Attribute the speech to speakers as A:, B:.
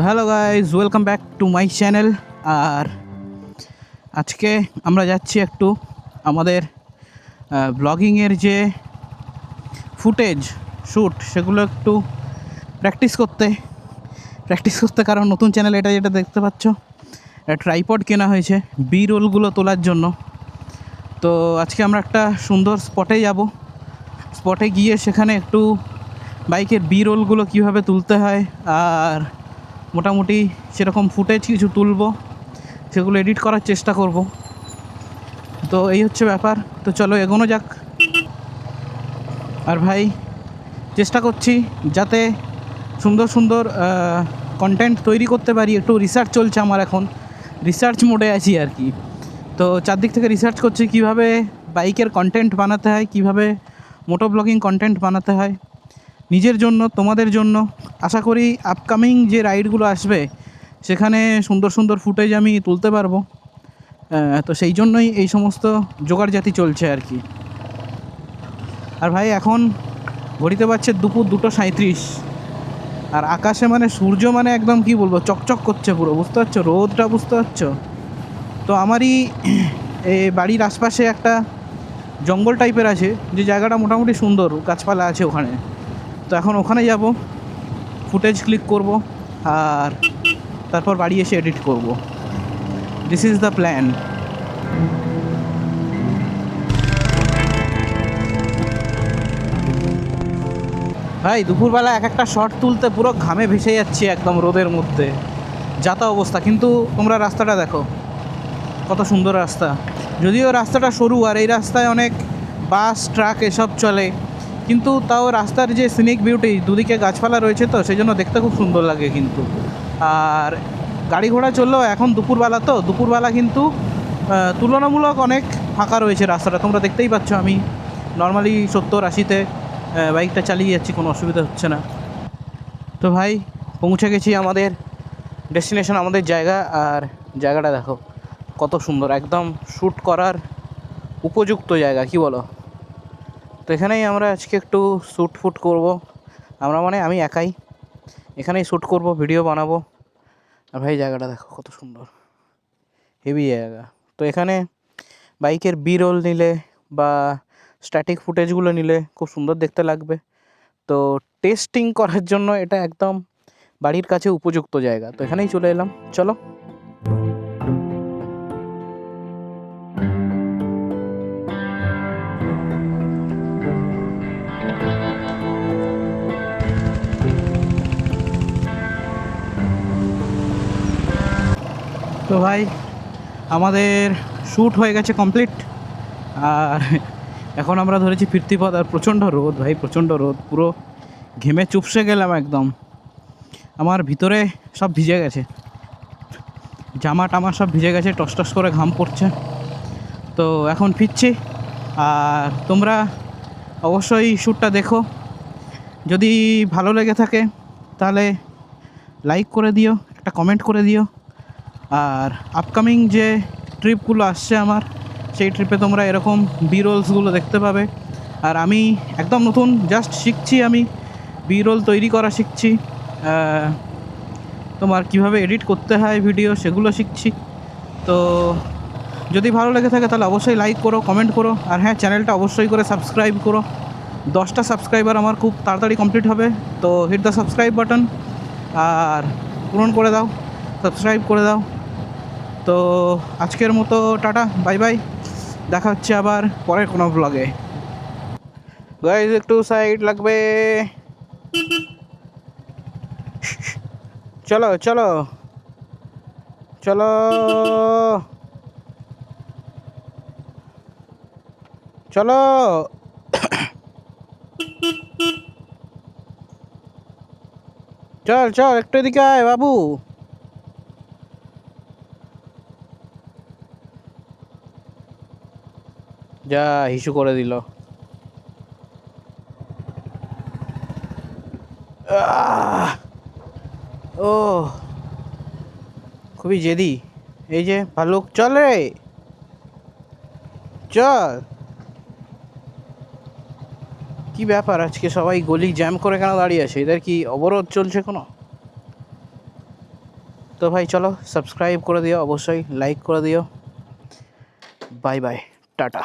A: Hello guys, welcome back to my channel. আর আজকে আমরা যাচ্ছি একটু আমাদের ব্লগিংয়ের যে ফুটেজ শ্যুট সেগুলো একটু প্র্যাকটিস করতে কারণ নতুন চ্যানেল এটা যেটা দেখতে পাচ্ছ, ট্রাইপড কেনা হয়েছে বি রোলগুলো তোলার জন্য। তো আজকে আমরা একটা সুন্দর স্পটে যাব। স্পটে গিয়ে সেখানে একটু বাইকের বি রোলগুলো কীভাবে তুলতে হয় আর মোটামুটি সেরকম ফুটেজ কিছু তুলবো, সেগুলো এডিট করার চেষ্টা করব। তো এই হচ্ছে ব্যাপার। তো চলো এগোনো যাক। আর ভাই চেষ্টা করছি যাতে সুন্দর সুন্দর কন্টেন্ট তৈরি করতে পারি। একটু রিসার্চ চলছে আমার, এখন রিসার্চ মোডে আছি আর কি। তো চারদিক থেকে রিসার্চ করছি কীভাবে বাইকের কন্টেন্ট বানাতে হয়, কীভাবে মোটো ব্লগিং কন্টেন্ট বানাতে হয় নিজের জন্য, তোমাদের জন্য। আশা করি আপকামিং যে রাইডগুলো আসবে সেখানে সুন্দর সুন্দর ফুটেজ আমি তুলতে পারবো। তো সেই জন্যই এই সমস্ত জোগাড়জাতি চলছে আর কি। আর ভাই এখন ঘড়িতে পাচ্ছে দুপুর 2:37, আর আকাশে মানে সূর্য মানে একদম কি বলবো চকচক করছে পুরো, বুঝতে পারছো রোদটা, বুঝতে পারছো। তো আমারই এই বাড়ির আশপাশে একটা জঙ্গল টাইপের আছে, যে জায়গাটা মোটামুটি সুন্দর, গাছপালা আছে ওখানে। তো এখন ওখানে যাব, ফুটেজ ক্লিক করব আর তারপর বাড়ি এসে এডিট করব। This is the plan. ভাই দুপুরবেলা এক একটা শট তুলতে পুরো ঘামে ভেসে যাচ্ছে একদম রোদের মধ্যে, যাতা অবস্থা। কিন্তু তোমরা রাস্তাটা দেখো, কত সুন্দর রাস্তা। যদিও রাস্তাটা সরু আর এই রাস্তায় অনেক বাস ট্রাক এসব চলে, কিন্তু তাও রাস্তার যে সিনিক বিউটি, দুদিকে গাছপালা রয়েছে, তো সেই জন্য দেখতে খুব সুন্দর লাগে কিন্তু। আর গাড়ি ঘোড়া চললেও এখন দুপুরবেলা, তো দুপুরবেলা কিন্তু তুলনামূলক অনেক ফাঁকা রয়েছে রাস্তাটা। তোমরা দেখতেই পাচ্ছ আমি নর্মালি 70-80-তে বাইকটা চালিয়ে যাচ্ছি, কোনো অসুবিধা হচ্ছে না। তো ভাই পৌঁছে গেছি আমাদের ডেস্টিনেশন, আমাদের জায়গা। আর জায়গাটা দেখো কত সুন্দর, একদম শ্যুট করার উপযুক্ত জায়গা, কি বলো? তো এখানেই আমরা আজকে একটু শ্যুট ফুট করবো। আমরা মানে আমি একাই এখানেই শ্যুট করব, ভিডিও বানাবো। আর ভাই জায়গাটা দেখো কত সুন্দর, হেভি জায়গা। তো এখানে বাইকের বি রোল নিলে বা স্ট্যাটিক ফুটেজগুলো নিলে খুব সুন্দর দেখতে লাগবে। তো টেস্টিং করার জন্য এটা একদম বাড়ির কাছে উপযুক্ত জায়গা। তো এখানেই চলে এলাম, চলো। তো ভাই আমাদের শ্যুট হয়ে গেছে কমপ্লিট, আর এখন আমরা ধরেছি ফিরতি পথ। আর প্রচণ্ড রোদ ভাই, প্রচণ্ড রোদ, পুরো ঘেমে চুপসে গেলাম একদম। আমার ভিতরে সব ভিজে গেছে, জামা টামা সব ভিজে গেছে, টস টস করে ঘাম পড়ছে। তো এখন ফিরছি। আর তোমরা অবশ্যই শ্যুটটা দেখো, যদি ভালো লেগে থাকে তাহলে লাইক করে দিও, একটা কমেন্ট করে দিও। আর আপকামিং যে ট্রিপগুলো আসছে আমার, সেই ট্রিপে তোমরা এরকম বি রোলসগুলো দেখতে পাবে। আর আমি একদম নতুন, জাস্ট শিখছি, আমি বি রোল তৈরি করা শিখছি। তোমার কিভাবে এডিট করতে হয় ভিডিও, সেগুলো শিখছি। তো যদি ভালো লেগে থাকে তাহলে অবশ্যই লাইক করো, কমেন্ট করো। আর হ্যাঁ, চ্যানেলটা অবশ্যই করে সাবস্ক্রাইব করো। 10টা সাবস্ক্রাইবার আমার খুব তাড়াতাড়ি কমপ্লিট হবে। তো হিট দ্য সাবস্ক্রাইব বাটন আর পূরণ করে দাও, সাবস্ক্রাইব করে দাও। তো আজকের মতো টাটা, বাই বাই, দেখা হচ্ছে আবার পরের কোনো ব্লগে। গাইজ একটু সাইড লাগবে, চলো চলো চলো চলো। চল চল একটু এদিকে আয় বাবু। যা হিসু করে দিল। ও খুবই জেদি এই যে ভালুক। চল রে চল। কি ব্যাপার আজকে সবাই গলি জ্যাম করে কেন দাঁড়িয়ে আছে? এদের কি অবরোধ চলছে কোনো? তো ভাই চলো সাবস্ক্রাইব করে দিও, অবশ্যই লাইক করে দিও। Bye bye, tata.